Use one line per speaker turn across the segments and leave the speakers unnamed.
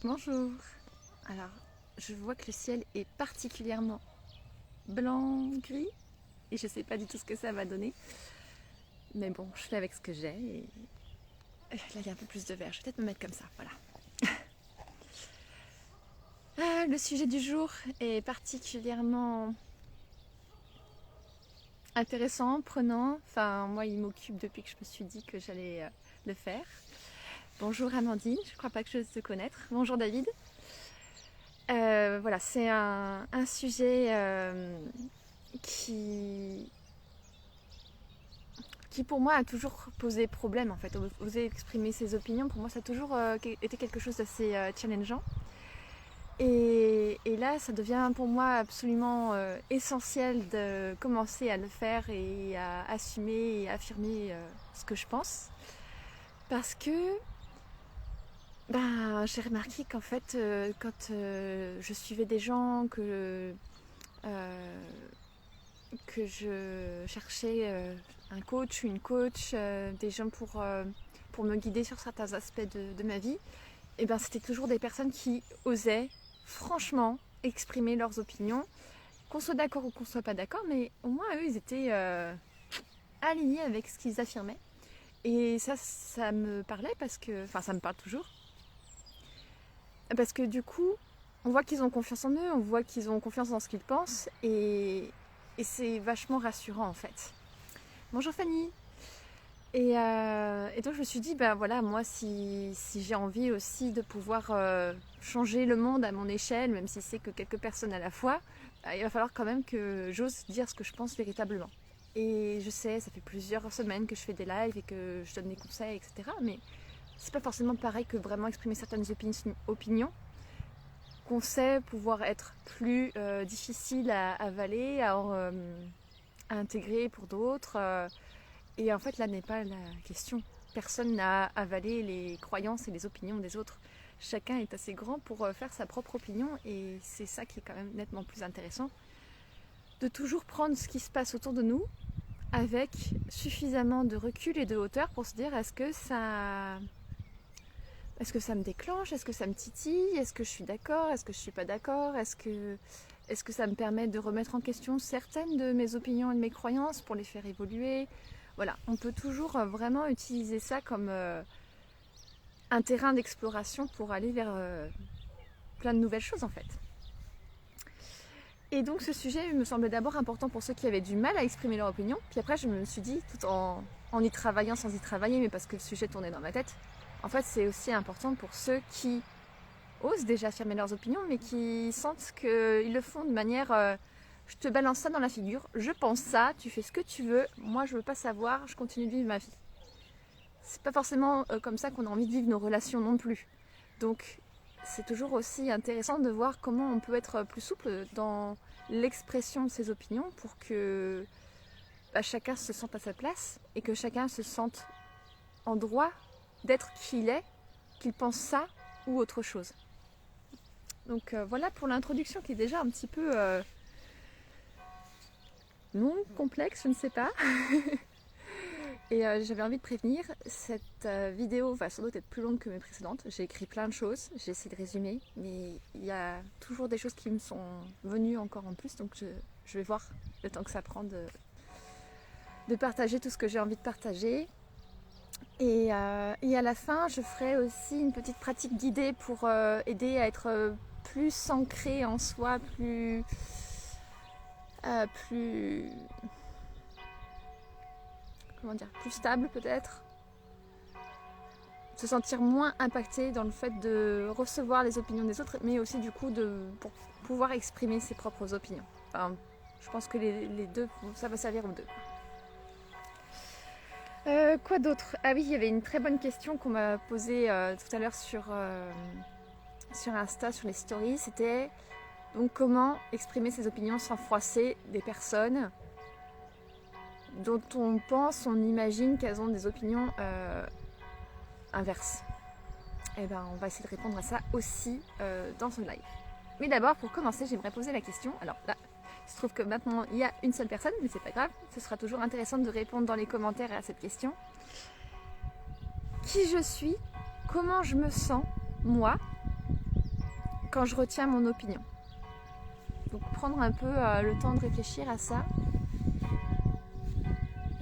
Bonjour. Alors, je vois que le ciel est particulièrement blanc-gris et je sais pas du tout ce que ça va donner. Mais bon, je fais avec ce que j'ai et là il y a un peu plus de vert. Je vais peut-être me mettre comme ça, voilà. Le sujet du jour est particulièrement intéressant, prenant. Enfin, moi, il m'occupe depuis que je me suis dit que j'allais le faire. Bonjour Amandine, je crois pas que je te connaître. Bonjour David. Voilà, c'est un sujet qui pour moi a toujours posé problème en fait. Oser exprimer ses opinions, pour moi ça a toujours été quelque chose d'assez challengeant. Et là, ça devient pour moi absolument essentiel de commencer à le faire et à assumer et à affirmer ce que je pense. Parce que j'ai remarqué qu'en fait, quand je suivais des gens, que je cherchais un coach ou une coach, des gens pour me guider sur certains aspects de ma vie, et ben c'était toujours des personnes qui osaient franchement exprimer leurs opinions, qu'on soit d'accord ou qu'on soit pas d'accord, mais au moins eux ils étaient alignés avec ce qu'ils affirmaient. Et ça me parlait parce que, enfin ça me parle toujours, parce que du coup on voit qu'ils ont confiance en eux, on voit qu'ils ont confiance dans ce qu'ils pensent et c'est vachement rassurant en fait. Bonjour Fanny. Et donc je me suis dit, ben voilà, moi si j'ai envie aussi de pouvoir changer le monde à mon échelle, même si c'est que quelques personnes à la fois, il va falloir quand même que j'ose dire ce que je pense véritablement. Et je sais, ça fait plusieurs semaines que je fais des lives et que je donne des conseils, etc. Mais c'est pas forcément pareil que vraiment exprimer certaines opinions qu'on sait pouvoir être plus difficiles à avaler, à intégrer pour d'autres. Et en fait, là n'est pas la question. Personne n'a avalé les croyances et les opinions des autres. Chacun est assez grand pour faire sa propre opinion et c'est ça qui est quand même nettement plus intéressant. De toujours prendre ce qui se passe autour de nous avec suffisamment de recul et de hauteur pour se dire est-ce que ça me déclenche, est-ce que ça me titille, est-ce que je suis d'accord, est-ce que je suis pas d'accord, est-ce que ça me permet de remettre en question certaines de mes opinions et de mes croyances pour les faire évoluer. Voilà, on peut toujours vraiment utiliser ça comme un terrain d'exploration pour aller vers plein de nouvelles choses en fait. Et donc ce sujet me semblait d'abord important pour ceux qui avaient du mal à exprimer leur opinion. Puis après je me suis dit, tout en y travaillant sans y travailler, mais parce que le sujet tournait dans ma tête, en fait c'est aussi important pour ceux qui osent déjà affirmer leurs opinions, mais qui sentent qu'ils le font de manière je te balance ça dans la figure, je pense ça, tu fais ce que tu veux, moi je veux pas savoir, je continue de vivre ma vie. C'est pas forcément comme ça qu'on a envie de vivre nos relations non plus. Donc c'est toujours aussi intéressant de voir comment on peut être plus souple dans l'expression de ses opinions pour que chacun se sente à sa place et que chacun se sente en droit d'être qui il est, qu'il pense ça ou autre chose. Donc voilà pour l'introduction qui est déjà un petit peu non complexe, je ne sais pas. Et j'avais envie de prévenir, cette vidéo va sans doute être plus longue que mes précédentes. J'ai écrit plein de choses, j'ai essayé de résumer, mais il y a toujours des choses qui me sont venues encore en plus, donc je vais voir le temps que ça prend de partager tout ce que j'ai envie de partager. Et à la fin, je ferai aussi une petite pratique guidée pour aider à être plus ancré en soi, plus comment dire, plus stable peut-être, se sentir moins impacté dans le fait de recevoir les opinions des autres, mais aussi du coup pour pouvoir exprimer ses propres opinions. Enfin, je pense que les deux, ça va servir aux deux. Quoi d'autre? Ah oui, il y avait une très bonne question qu'on m'a posée tout à l'heure sur Insta, sur les stories. C'était donc comment exprimer ses opinions sans froisser des personnes dont on pense, on imagine qu'elles ont des opinions inverses. Et on va essayer de répondre à ça aussi dans ce live. Mais d'abord, pour commencer, j'aimerais poser la question. Alors là, il se trouve que maintenant, il y a une seule personne, mais c'est pas grave. Ce sera toujours intéressant de répondre dans les commentaires à cette question. Qui je suis? Comment je me sens, moi, quand je retiens mon opinion. Donc prendre un peu le temps de réfléchir à ça,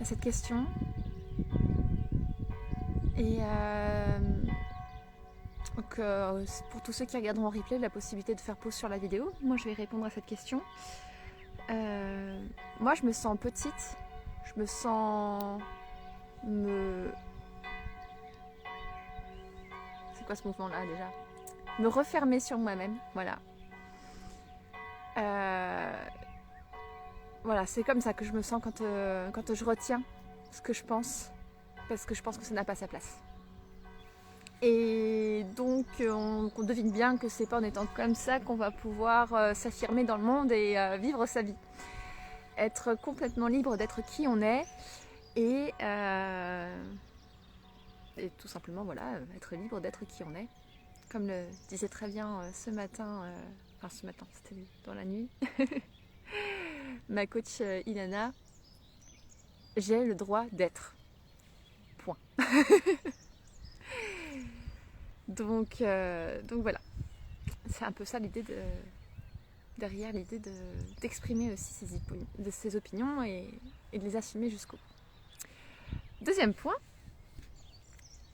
à cette question. Et donc, pour tous ceux qui regarderont en replay, la possibilité de faire pause sur la vidéo. Moi, je vais répondre à cette question. Moi, je me sens petite. Je me sens C'est quoi ce mouvement-là déjà? Me refermer sur moi-même, voilà. Voilà, c'est comme ça que je me sens quand je retiens ce que je pense, parce que je pense que ça n'a pas sa place. Et donc, on devine bien que c'est pas en étant comme ça qu'on va pouvoir s'affirmer dans le monde et vivre sa vie. Être complètement libre d'être qui on est et tout simplement, voilà, être libre d'être qui on est. Comme le disait très bien ce matin, c'était dans la nuit, ma coach Ilana, j'ai le droit d'être. Point. Donc voilà, c'est un peu ça l'idée derrière l'idée d'exprimer aussi ses opinions et de les assumer jusqu'au bout. Deuxième point,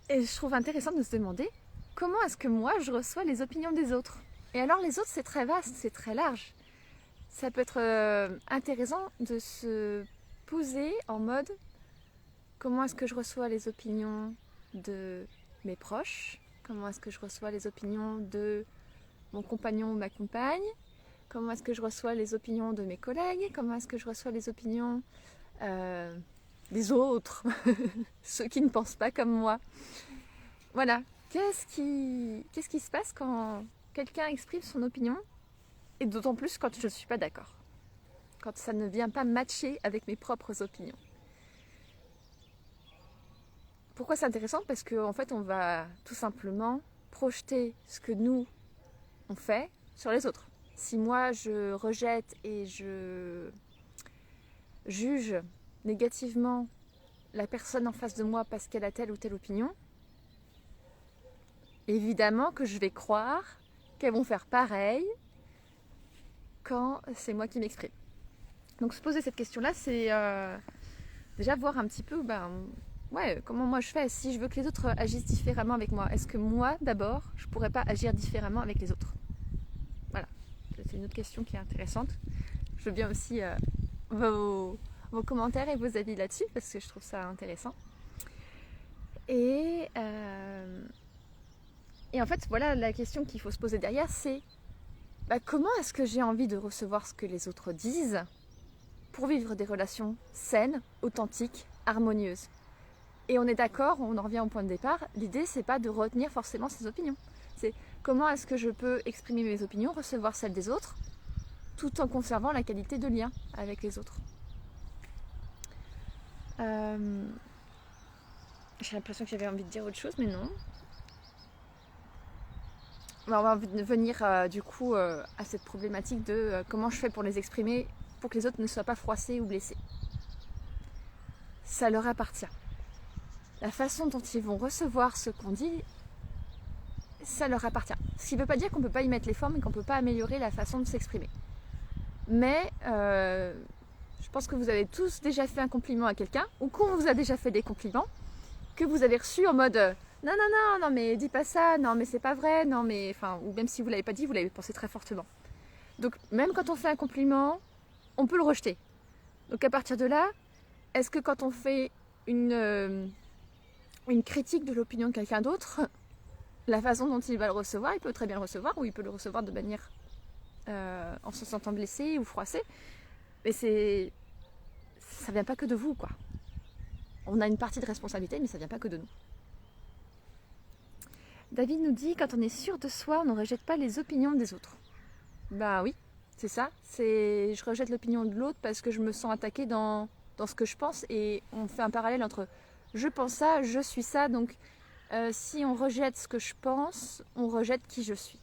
et je trouve intéressant de se demander comment est-ce que moi je reçois les opinions des autres. Et alors les autres, c'est très vaste, c'est très large. Ça peut être intéressant de se poser en mode comment est-ce que je reçois les opinions de mes proches, comment est-ce que je reçois les opinions de mon compagnon ou ma compagne, comment est-ce que je reçois les opinions de mes collègues, comment est-ce que je reçois les opinions des autres, ceux qui ne pensent pas comme moi. Voilà, qu'est-ce qui se passe quand quelqu'un exprime son opinion, et d'autant plus quand je ne suis pas d'accord, quand ça ne vient pas matcher avec mes propres opinions. Pourquoi c'est intéressant? Parce qu'en fait, on va tout simplement projeter ce que nous, on fait sur les autres. Si moi, je rejette et je juge négativement la personne en face de moi parce qu'elle a telle ou telle opinion, évidemment que je vais croire qu'elles vont faire pareil quand c'est moi qui m'exprime. Donc se poser cette question-là, c'est déjà voir un petit peu comment moi je fais. Si je veux que les autres agissent différemment avec moi, est-ce que moi, d'abord, je pourrais pas agir différemment avec les autres? Voilà, c'est une autre question qui est intéressante. Je veux bien aussi vos commentaires et vos avis là-dessus, parce que je trouve ça intéressant. Et en fait, voilà, la question qu'il faut se poser derrière, c'est comment est-ce que j'ai envie de recevoir ce que les autres disent pour vivre des relations saines, authentiques, harmonieuses. Et on est d'accord, on en revient au point de départ, l'idée c'est pas de retenir forcément ses opinions. C'est comment est-ce que je peux exprimer mes opinions, recevoir celles des autres, tout en conservant la qualité de lien avec les autres. J'ai l'impression que j'avais envie de dire autre chose, mais non. On va venir du coup à cette problématique de comment je fais pour les exprimer pour que les autres ne soient pas froissés ou blessés. Ça leur appartient. La façon dont ils vont recevoir ce qu'on dit, ça leur appartient. Ce qui ne veut pas dire qu'on ne peut pas y mettre les formes et qu'on ne peut pas améliorer la façon de s'exprimer. Mais je pense que vous avez tous déjà fait un compliment à quelqu'un, ou qu'on vous a déjà fait des compliments, que vous avez reçus en mode non, mais dis pas ça, non, mais c'est pas vrai, non, mais. Enfin, ou même si vous ne l'avez pas dit, vous l'avez pensé très fortement. Donc, même quand on fait un compliment, on peut le rejeter. Donc, à partir de là, est-ce que quand on fait une critique de l'opinion de quelqu'un d'autre, la façon dont il va le recevoir, il peut très bien le recevoir, ou il peut le recevoir de manière en se sentant blessé ou froissé, mais ça vient pas que de vous, quoi. On a une partie de responsabilité, mais ça vient pas que de nous. David nous dit, quand on est sûr de soi, on ne rejette pas les opinions des autres. Bah oui, c'est ça. Je rejette l'opinion de l'autre parce que je me sens attaquée dans ce que je pense, et on fait un parallèle entre je pense ça, je suis ça, donc si on rejette ce que je pense, on rejette qui je suis.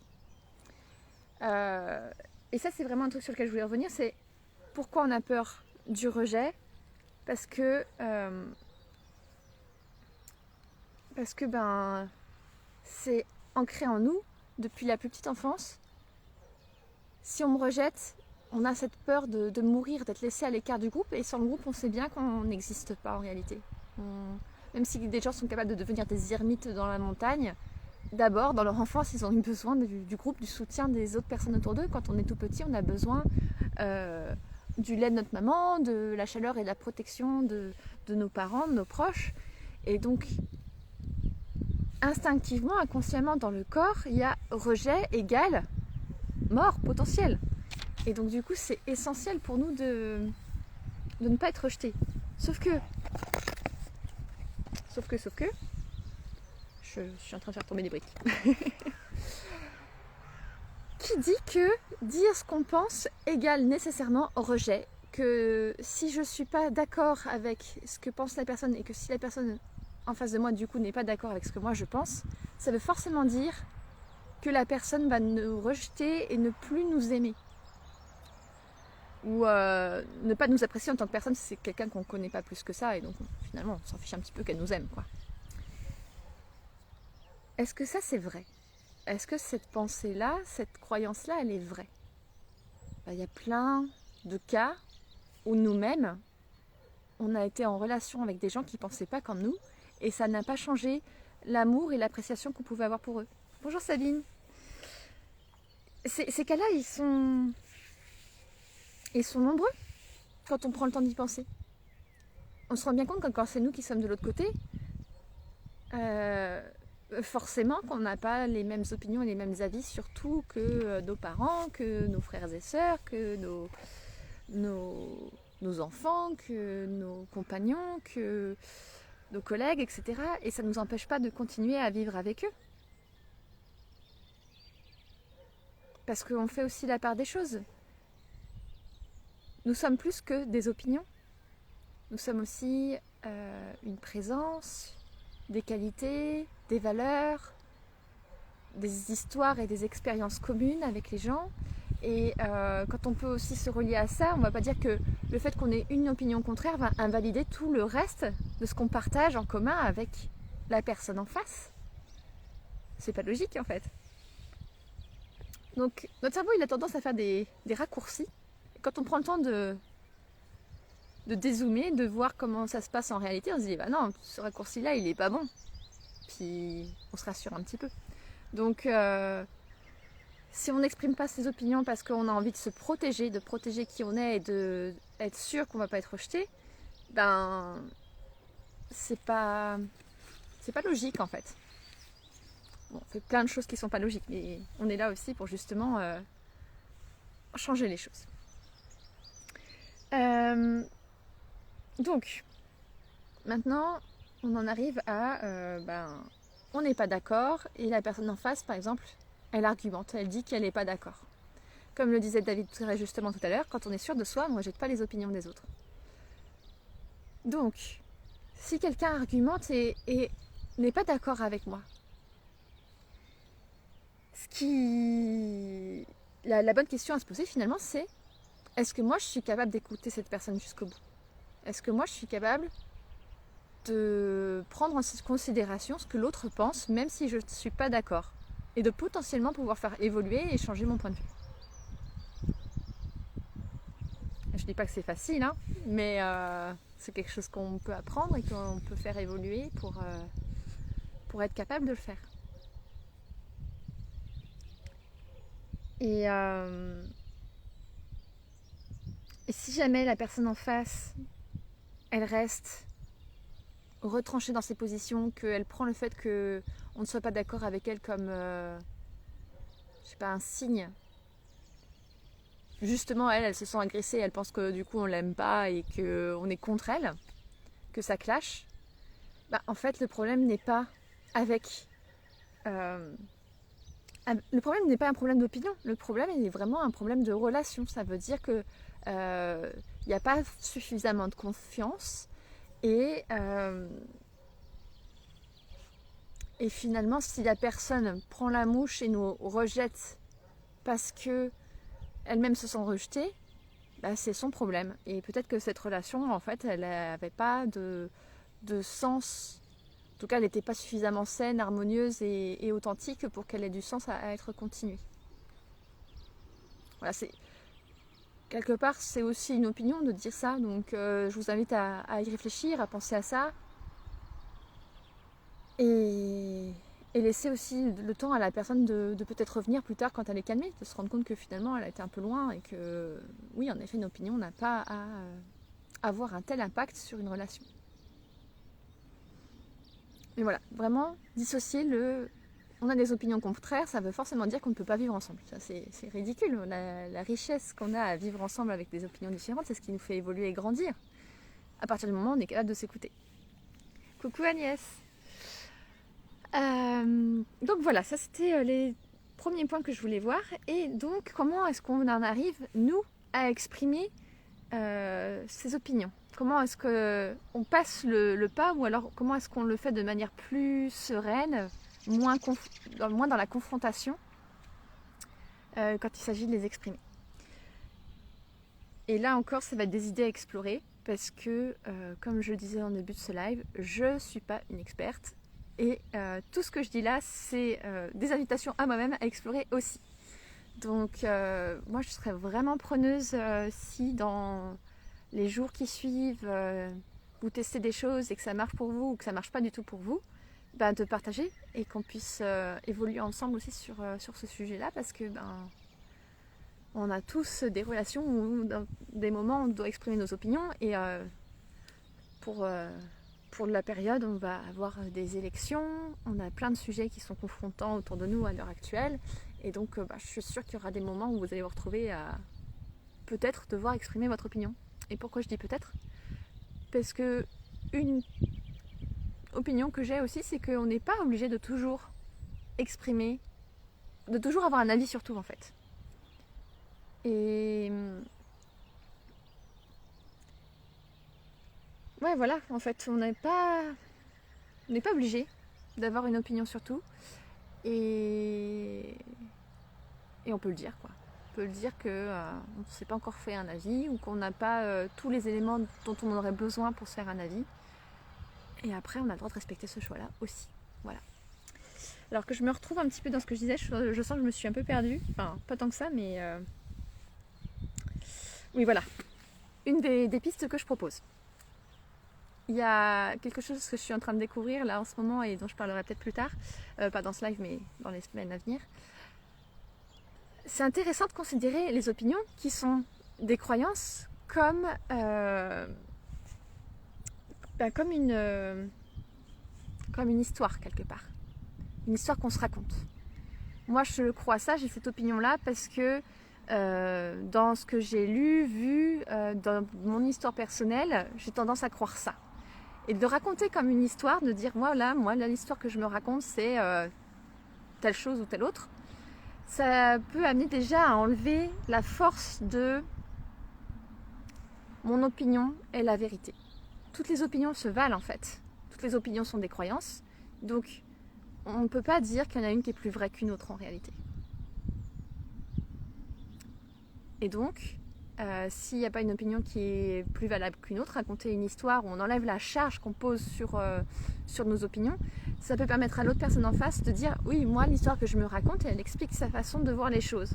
Et ça, c'est vraiment un truc sur lequel je voulais revenir, c'est pourquoi on a peur du rejet, parce que c'est ancré en nous depuis la plus petite enfance Si on me rejette, on a cette peur de mourir, d'être laissé à l'écart du groupe, et sans le groupe, on sait bien qu'on n'existe pas en réalité. Même si des gens sont capables de devenir des ermites dans la montagne, d'abord, dans leur enfance, ils ont eu besoin du groupe, du soutien des autres personnes autour d'eux. Quand on est tout petit, on a besoin du lait de notre maman, de la chaleur et de la protection de nos parents, de nos proches. Et donc, instinctivement, inconsciemment, dans le corps, il y a rejet égale mort potentielle. Et donc, du coup, c'est essentiel pour nous de ne pas être rejetés. Sauf que, je suis en train de faire tomber des briques. Qui dit que dire ce qu'on pense égale nécessairement rejet, que si je suis pas d'accord avec ce que pense la personne et que si la personne en face de moi du coup n'est pas d'accord avec ce que moi je pense, ça veut forcément dire que la personne va nous rejeter et ne plus nous aimer. Ou ne pas nous apprécier en tant que personne si c'est quelqu'un qu'on connaît pas plus que ça, et donc finalement on s'en fiche un petit peu qu'elle nous aime, quoi. Est-ce que ça c'est vrai ? Est-ce que cette pensée-là, cette croyance-là, elle est vraie ? Il y a plein de cas où nous-mêmes, on a été en relation avec des gens qui ne pensaient pas comme nous, et ça n'a pas changé l'amour et l'appréciation qu'on pouvait avoir pour eux. Bonjour Sabine. Ces cas-là, ils sont nombreux quand on prend le temps d'y penser. On se rend bien compte que quand c'est nous qui sommes de l'autre côté, forcément qu'on n'a pas les mêmes opinions et les mêmes avis sur tout que nos parents, que nos frères et sœurs, que nos enfants, que nos compagnons, que nos collègues, etc. Et ça ne nous empêche pas de continuer à vivre avec eux. Parce qu'on fait aussi la part des choses. Nous sommes plus que des opinions. Nous sommes aussi une présence, des qualités, des valeurs, des histoires et des expériences communes avec les gens. Et quand on peut aussi se relier à ça, on ne va pas dire que le fait qu'on ait une opinion contraire va invalider tout le reste de ce qu'on partage en commun avec la personne en face. C'est pas logique en fait. Donc notre cerveau il a tendance à faire des raccourcis. Et quand on prend le temps de dézoomer, de voir comment ça se passe en réalité, on se dit bah non, ce raccourci là il est pas bon. Puis on se rassure un petit peu. Donc si on n'exprime pas ses opinions parce qu'on a envie de se protéger, de protéger qui on est et d'être sûr qu'on ne va pas être rejeté, ben c'est pas logique en fait. Bon, on fait plein de choses qui ne sont pas logiques, mais on est là aussi pour justement changer les choses. Donc, maintenant, on en arrive à on n'est pas d'accord et la personne en face, par exemple, elle argumente, elle dit qu'elle n'est pas d'accord. Comme le disait David très justement tout à l'heure, quand on est sûr de soi, on ne rejette pas les opinions des autres. Donc, si quelqu'un argumente et n'est pas d'accord avec moi, la bonne question à se poser finalement, c'est est-ce que moi je suis capable d'écouter cette personne jusqu'au bout ? Est-ce que moi je suis capable de prendre en considération ce que l'autre pense, même si je ne suis pas d'accord, et de potentiellement pouvoir faire évoluer et changer mon point de vue. Je ne dis pas que c'est facile, hein, mais c'est quelque chose qu'on peut apprendre et qu'on peut faire évoluer pour être capable de le faire. Et si jamais la personne en face, elle reste retranchée dans ses positions, qu'elle prend le fait qu'on ne soit pas d'accord avec elle comme un signe. Justement, elle se sent agressée, elle pense que du coup on l'aime pas et qu'on est contre elle, que ça clash. En fait, le problème n'est pas avec... le problème n'est pas un problème d'opinion, le problème est vraiment un problème de relation. Ça veut dire que n'y a pas suffisamment de confiance et finalement, si la personne prend la mouche et nous rejette parce que elle-même se sent rejetée, c'est son problème. Et peut-être que cette relation, en fait, elle n'avait pas de sens. En tout cas, elle n'était pas suffisamment saine, harmonieuse et authentique pour qu'elle ait du sens à être continuée. Voilà, quelque part, c'est aussi une opinion de dire ça. Donc, je vous invite à y réfléchir, à penser à ça. Et laisser aussi le temps à la personne de peut-être revenir plus tard quand elle est calmée, de se rendre compte que finalement, elle a été un peu loin et que, oui, en effet, une opinion n'a pas à avoir un tel impact sur une relation. Mais voilà, vraiment, dissocier on a des opinions contraires, ça veut forcément dire qu'on ne peut pas vivre ensemble. Ça, c'est ridicule. La richesse qu'on a à vivre ensemble avec des opinions différentes, c'est ce qui nous fait évoluer et grandir. À partir du moment où on est capable de s'écouter. Coucou Agnès. Donc voilà, ça c'était les premiers points que je voulais voir. Et donc, comment est-ce qu'on en arrive, nous, à exprimer ses opinions? Comment est-ce qu'on passe le pas, ou alors comment est-ce qu'on le fait de manière plus sereine, moins dans la confrontation quand il s'agit de les exprimer? Et là encore, ça va être des idées à explorer parce que, comme je le disais en début de ce live, je ne suis pas une experte et tout ce que je dis là, c'est des invitations à moi-même à explorer aussi. Donc moi, je serais vraiment preneuse si dans les jours qui suivent, vous testez des choses et que ça marche pour vous ou que ça marche pas du tout pour vous, de partager et qu'on puisse évoluer ensemble aussi sur ce sujet-là, parce que on a tous des relations où dans des moments on doit exprimer nos opinions, et pour la période on va avoir des élections, on a plein de sujets qui sont confrontants autour de nous à l'heure actuelle, et donc je suis sûre qu'il y aura des moments où vous allez vous retrouver à peut-être devoir exprimer votre opinion. Et pourquoi je dis peut-être? Parce que une opinion que j'ai aussi, c'est qu'on n'est pas obligé de toujours exprimer, de toujours avoir un avis sur tout en fait. Et ouais, voilà, en fait, on n'est pas obligé d'avoir une opinion sur tout, et on peut le dire, quoi. On peut le dire qu'on ne s'est pas encore fait un avis, ou qu'on n'a pas tous les éléments dont on aurait besoin pour se faire un avis. Et après, on a le droit de respecter ce choix-là aussi. Voilà. Alors que je me retrouve un petit peu dans ce que je disais, je sens que je me suis un peu perdue. Enfin, pas tant que ça, mais oui, voilà. Une des pistes que je propose. Il y a quelque chose que je suis en train de découvrir là en ce moment et dont je parlerai peut-être plus tard, pas dans ce live mais dans les semaines à venir. C'est intéressant de considérer les opinions qui sont des croyances comme une histoire quelque part. Une histoire qu'on se raconte. Moi je crois à ça, j'ai cette opinion-là parce que dans ce que j'ai lu, vu, dans mon histoire personnelle, j'ai tendance à croire ça. Et de raconter comme une histoire, de dire moi l'histoire que je me raconte c'est telle chose ou telle autre, ça peut amener déjà à enlever la force de mon opinion est la vérité. Toutes les opinions se valent en fait. Toutes les opinions sont des croyances. Donc on ne peut pas dire qu'il y en a une qui est plus vraie qu'une autre en réalité. Et donc, s'il n'y a pas une opinion qui est plus valable qu'une autre, raconter une histoire où on enlève la charge qu'on pose sur nos opinions, ça peut permettre à l'autre personne en face de dire oui, moi l'histoire que je me raconte, elle explique sa façon de voir les choses.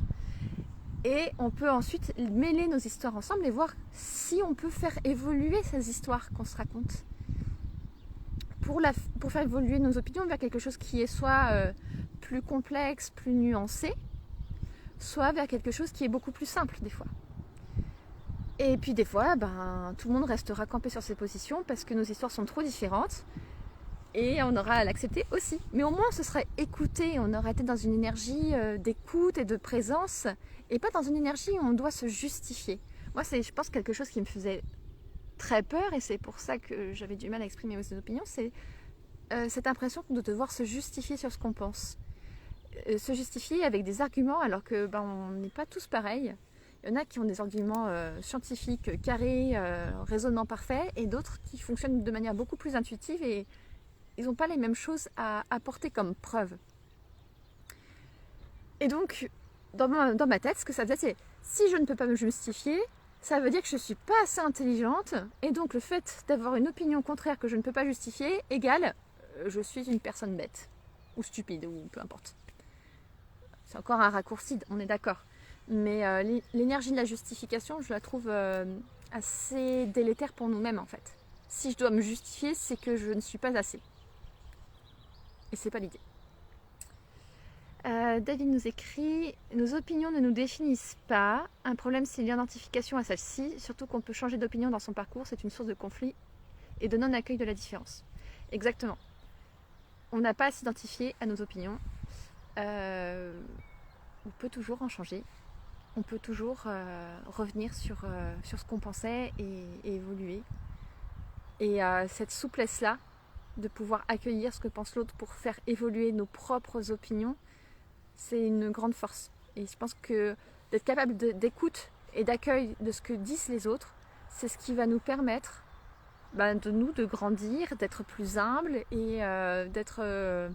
Et on peut ensuite mêler nos histoires ensemble et voir si on peut faire évoluer ces histoires qu'on se raconte pour faire évoluer nos opinions vers quelque chose qui est soit plus complexe, plus nuancé, soit vers quelque chose qui est beaucoup plus simple des fois. Et puis des fois, tout le monde restera campé sur ses positions parce que nos histoires sont trop différentes, et on aura à l'accepter aussi. Mais au moins on se serait écouté, on aurait été dans une énergie d'écoute et de présence, et pas dans une énergie où on doit se justifier. Moi c'est, je pense, quelque chose qui me faisait très peur, et c'est pour ça que j'avais du mal à exprimer mes opinions, c'est cette impression de devoir se justifier sur ce qu'on pense. Se justifier avec des arguments alors que on n'est pas tous pareils. Il y en a qui ont des arguments scientifiques carrés, raisonnement parfait, et d'autres qui fonctionnent de manière beaucoup plus intuitive, et ils n'ont pas les mêmes choses à apporter comme preuve. Et donc, dans ma tête, ce que ça faisait, c'est si je ne peux pas me justifier, ça veut dire que je ne suis pas assez intelligente, et donc le fait d'avoir une opinion contraire que je ne peux pas justifier égale je suis une personne bête, ou stupide, ou peu importe. C'est encore un raccourci, on est d'accord. Mais l'énergie de la justification, je la trouve assez délétère pour nous-mêmes en fait. Si je dois me justifier, c'est que je ne suis pas assez. Et c'est pas l'idée. David nous écrit: nos opinions ne nous définissent pas. Un problème, c'est l'identification à celle-ci. Surtout qu'on peut changer d'opinion dans son parcours. C'est une source de conflit et de non-accueil de la différence. Exactement. On n'a pas à s'identifier à nos opinions. On peut toujours en changer. On peut toujours revenir sur ce qu'on pensait et évoluer. Et cette souplesse-là, de pouvoir accueillir ce que pense l'autre pour faire évoluer nos propres opinions, c'est une grande force. Et je pense que d'être capable d'écoute et d'accueil de ce que disent les autres, c'est ce qui va nous permettre de grandir, d'être plus humble et d'être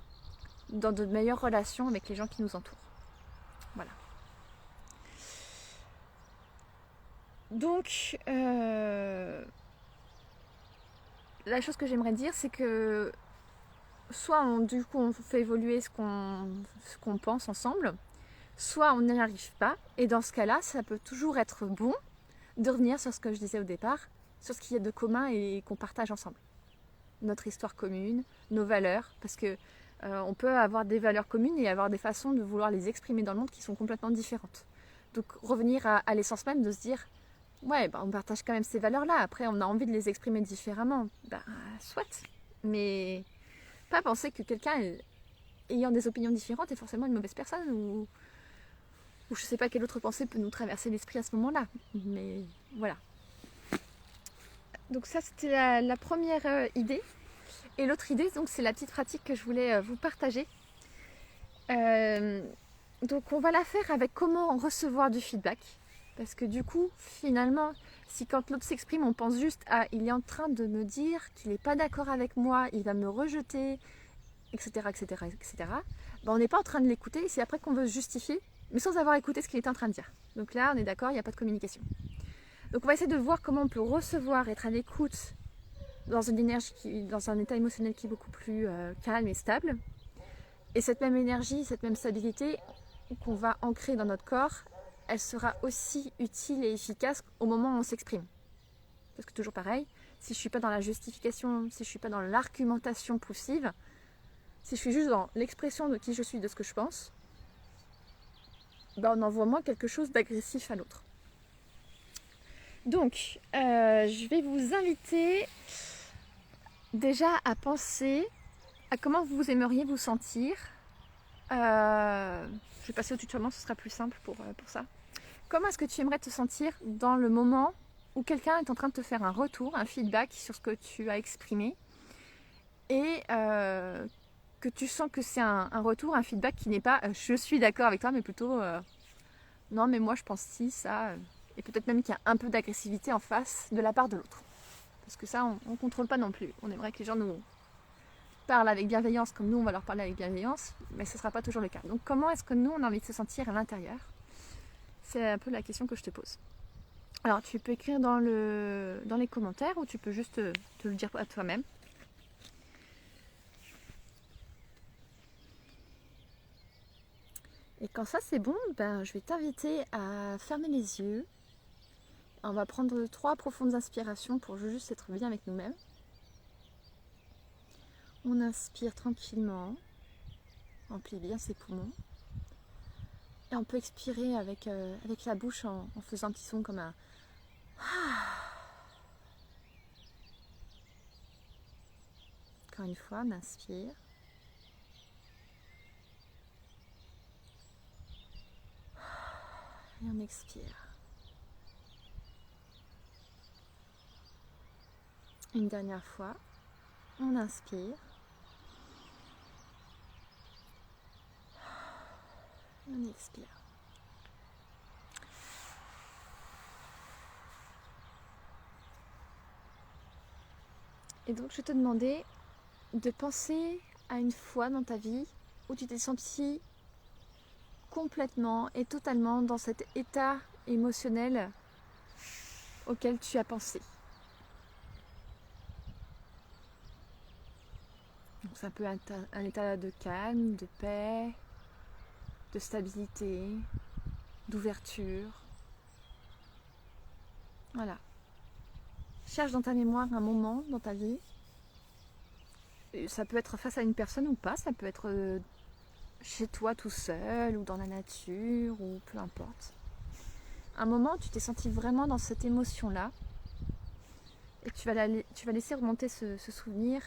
dans de meilleures relations avec les gens qui nous entourent. Voilà. Donc, la chose que j'aimerais dire, c'est que soit on fait évoluer ce qu'on pense ensemble, soit on n'y arrive pas. Et dans ce cas-là, ça peut toujours être bon de revenir sur ce que je disais au départ, sur ce qu'il y a de commun et qu'on partage ensemble. Notre histoire commune, nos valeurs, parce que on peut avoir des valeurs communes et avoir des façons de vouloir les exprimer dans le monde qui sont complètement différentes. Donc revenir à l'essence même de se dire, ouais, on partage quand même ces valeurs-là, après on a envie de les exprimer différemment, soit, mais pas penser que quelqu'un ayant des opinions différentes est forcément une mauvaise personne ou je sais pas quelle autre pensée peut nous traverser l'esprit à ce moment-là. Mais voilà. Donc ça, c'était la première idée. Et l'autre idée, donc, c'est la petite pratique que je voulais vous partager. Donc on va la faire avec comment recevoir du feedback. Parce que du coup, finalement, si quand l'autre s'exprime, on pense juste à il est en train de me dire qu'il n'est pas d'accord avec moi, il va me rejeter, etc. etc., etc. On n'est pas en train de l'écouter, c'est après qu'on veut se justifier, mais sans avoir écouté ce qu'il est en train de dire. Donc là, on est d'accord, il n'y a pas de communication. Donc on va essayer de voir comment on peut recevoir, être à l'écoute dans une énergie, dans un état émotionnel qui est beaucoup plus calme et stable. Et cette même énergie, cette même stabilité qu'on va ancrer dans notre corps, elle sera aussi utile et efficace au moment où on s'exprime. Parce que toujours pareil, si je ne suis pas dans la justification, si je ne suis pas dans l'argumentation poussive, si je suis juste dans l'expression de qui je suis, de ce que je pense, on envoie moins quelque chose d'agressif à l'autre. Donc, je vais vous inviter déjà à penser à comment vous aimeriez vous sentir. Je vais passer au tutoiement, ce sera plus simple pour ça. Comment est-ce que tu aimerais te sentir dans le moment où quelqu'un est en train de te faire un retour, un feedback sur ce que tu as exprimé et que tu sens que c'est un retour, un feedback qui n'est pas je suis d'accord avec toi, mais plutôt non, mais moi je pense si, ça. Et peut-être même qu'il y a un peu d'agressivité en face de la part de l'autre. Parce que ça, on ne contrôle pas non plus. On aimerait que les gens nous parlent avec bienveillance comme nous, on va leur parler avec bienveillance, mais ce ne sera pas toujours le cas. Donc comment est-ce que nous, on a envie de se sentir à l'intérieur? C'est un peu la question que je te pose. Alors tu peux écrire dans les commentaires ou tu peux juste te le dire à toi-même. Et quand ça c'est bon, je vais t'inviter à fermer les yeux. On va prendre 3 profondes inspirations pour juste être bien avec nous-mêmes. On inspire tranquillement, remplit bien ses poumons. Et on peut expirer avec la bouche en faisant un petit son comme un... Encore une fois, on inspire. Et on expire. Une dernière fois, on inspire. Et on expire. Et donc je vais te demander de penser à une fois dans ta vie où tu t'es senti complètement et totalement dans cet état émotionnel auquel tu as pensé. Donc ça peut être un état de calme, de paix, de stabilité, d'ouverture. Voilà. Cherche dans ta mémoire un moment dans ta vie. Et ça peut être face à une personne ou pas, ça peut être chez toi tout seul ou dans la nature ou peu importe. Un moment où tu t'es senti vraiment dans cette émotion-là et tu vas laisser remonter ce souvenir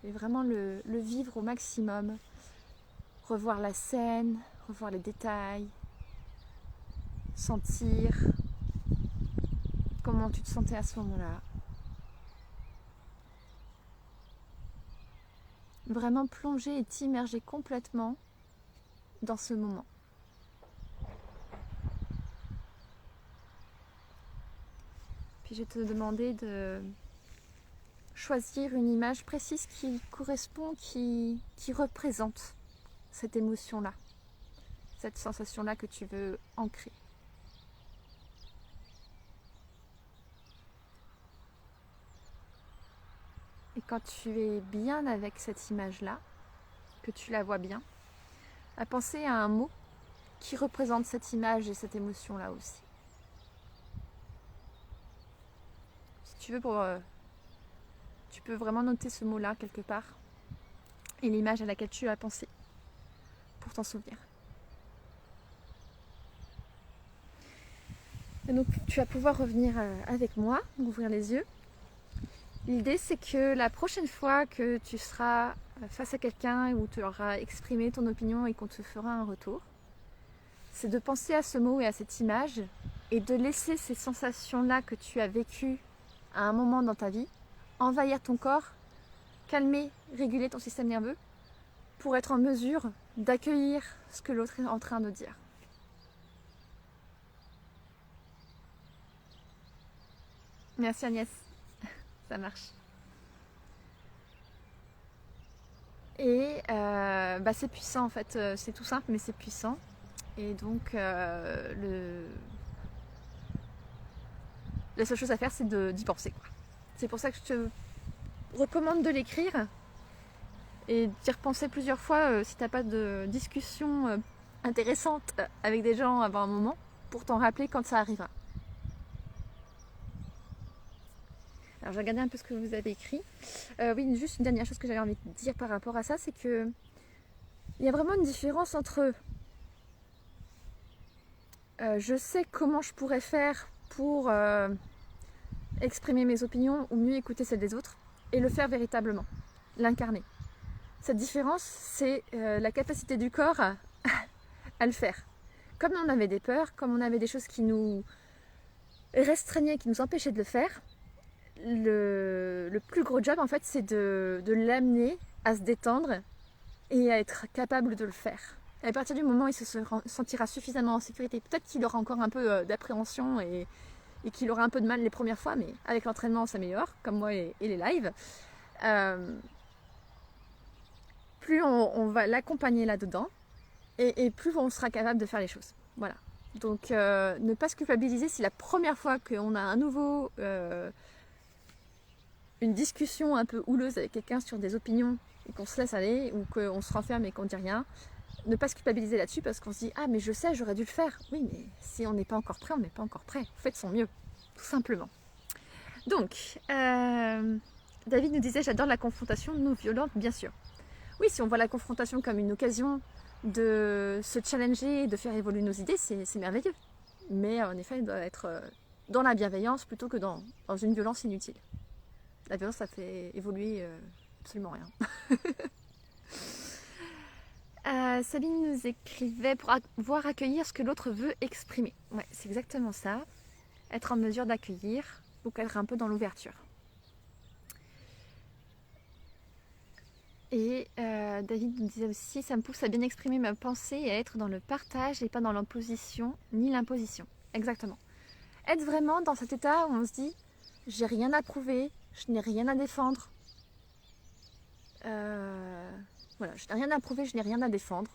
et vraiment le vivre au maximum. Revoir la scène, revoir les détails, sentir comment tu te sentais à ce moment-là. Vraiment plonger et t'immerger complètement dans ce moment. Puis je vais te demander de choisir une image précise qui correspond, qui représente cette émotion-là, cette sensation-là que tu veux ancrer. Et quand tu es bien avec cette image-là, que tu la vois bien, à penser à un mot qui représente cette image et cette émotion-là aussi. Si tu veux, tu peux vraiment noter ce mot-là quelque part et l'image à laquelle tu as pensé pour t'en souvenir. Et donc tu vas pouvoir revenir avec moi, ouvrir les yeux. L'idée, c'est que la prochaine fois que tu seras face à quelqu'un où tu auras exprimé ton opinion et qu'on te fera un retour, c'est de penser à ce mot et à cette image et de laisser ces sensations-là que tu as vécues à un moment dans ta vie envahir ton corps, calmer, réguler ton système nerveux pour être en mesure d'accueillir ce que l'autre est en train de dire. Merci Agnès. Ça marche. Et c'est puissant en fait, c'est tout simple mais c'est puissant. Et donc la seule chose à faire c'est d'y penser, quoi. C'est pour ça que je te recommande de l'écrire et d'y repenser plusieurs fois si t'as pas de discussion intéressante avec des gens avant un moment pour t'en rappeler quand ça arrivera. Alors, je vais regarder un peu ce que vous avez écrit. Oui, juste une dernière chose que j'avais envie de dire par rapport à ça, c'est que il y a vraiment une différence entre je sais comment je pourrais faire pour exprimer mes opinions ou mieux écouter celles des autres et le faire véritablement, l'incarner. Cette différence, c'est la capacité du corps à le faire. Comme on avait des peurs, comme on avait des choses qui nous restreignaient, qui nous empêchaient de le faire, le plus gros job en fait c'est de l'amener à se détendre et à être capable de le faire. Et à partir du moment où il se sentira suffisamment en sécurité, peut-être qu'il aura encore un peu d'appréhension et qu'il aura un peu de mal les premières fois, mais avec l'entraînement on s'améliore, comme moi et les lives, plus on va l'accompagner là-dedans et plus on sera capable de faire les choses. Voilà. Donc ne pas se culpabiliser si la première fois qu'on a à nouveau une discussion un peu houleuse avec quelqu'un sur des opinions et qu'on se laisse aller ou qu'on se renferme et qu'on ne dit rien, ne pas se culpabiliser là-dessus parce qu'on se dit « Ah mais je sais, j'aurais dû le faire ». Oui, mais si on n'est pas encore prêt, on n'est pas encore prêt. Faites son mieux, tout simplement. Donc, David nous disait « J'adore la confrontation non violente, bien sûr ». Oui, si on voit la confrontation comme une occasion de se challenger, de faire évoluer nos idées, c'est merveilleux. Mais en effet, il doit être dans la bienveillance plutôt que dans une violence inutile. La violence, ça fait évoluer absolument rien. Sabine nous écrivait pour pouvoir accueillir ce que l'autre veut exprimer. Ouais, c'est exactement ça. Être en mesure d'accueillir, donc être un peu dans l'ouverture. Et David nous disait aussi, ça me pousse à bien exprimer ma pensée et à être dans le partage et pas dans l'opposition ni l'imposition. Exactement. Être vraiment dans cet état où on se dit, j'ai rien à prouver, je n'ai rien à défendre. Voilà, je n'ai rien à prouver, je n'ai rien à défendre.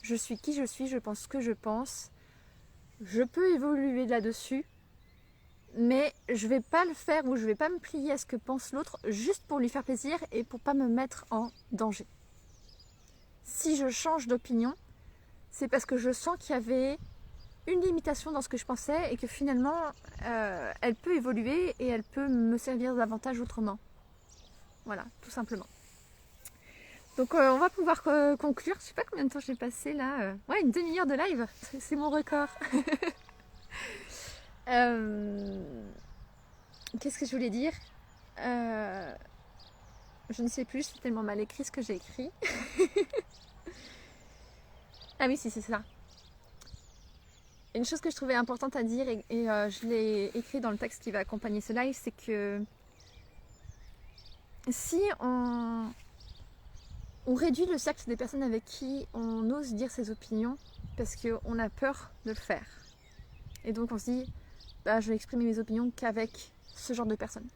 Je suis qui je suis, je pense ce que je pense. Je peux évoluer là-dessus, mais je ne vais pas le faire ou je ne vais pas me plier à ce que pense l'autre juste pour lui faire plaisir et pour ne pas me mettre en danger. Si je change d'opinion, c'est parce que je sens qu'il y avait une limitation dans ce que je pensais et que finalement elle peut évoluer et elle peut me servir davantage autrement. Voilà, tout simplement. Donc on va pouvoir conclure. Je sais pas combien de temps j'ai passé là. Ouais, une demi-heure de live, c'est mon record. Qu'est-ce que je voulais dire? Je ne sais plus, c'est tellement mal écrit ce que j'ai écrit. Ah oui, si, c'est ça. Une chose que je trouvais importante à dire, et je l'ai écrit dans le texte qui va accompagner ce live, c'est que si on réduit le cercle des personnes avec qui on ose dire ses opinions, parce qu'on a peur de le faire. Et donc on se dit, bah, je vais exprimer mes opinions qu'avec ce genre de personnes.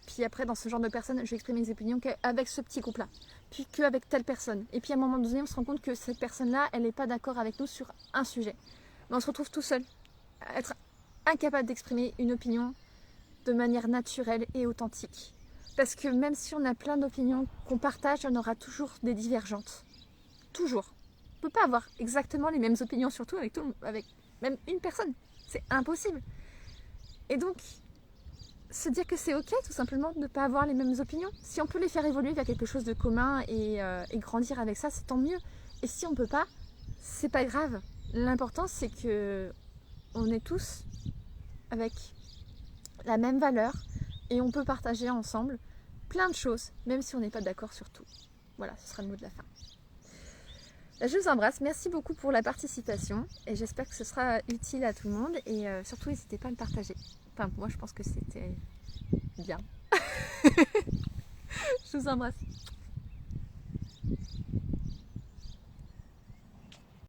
Puis après, dans ce genre de personnes, je vais exprimer mes opinions qu'avec ce petit groupe-là. Puis qu'avec telle personne. Et puis à un moment donné, on se rend compte que cette personne-là, elle n'est pas d'accord avec nous sur un sujet. Mais on se retrouve tout seul, à être incapable d'exprimer une opinion de manière naturelle et authentique. Parce que même si on a plein d'opinions qu'on partage, on aura toujours des divergentes. Toujours. On ne peut pas avoir exactement les mêmes opinions, surtout avec même une personne. C'est impossible. Et donc, se dire que c'est ok tout simplement de ne pas avoir les mêmes opinions. Si on peut les faire évoluer vers quelque chose de commun et grandir avec ça, c'est tant mieux. Et si on ne peut pas, c'est pas grave. L'important c'est que on est tous avec la même valeur et on peut partager ensemble plein de choses, même si on n'est pas d'accord sur tout. Voilà, ce sera le mot de la fin. Je vous embrasse, merci beaucoup pour la participation et j'espère que ce sera utile à tout le monde et surtout n'hésitez pas à le partager. Enfin, moi je pense que c'était bien. Je vous embrasse.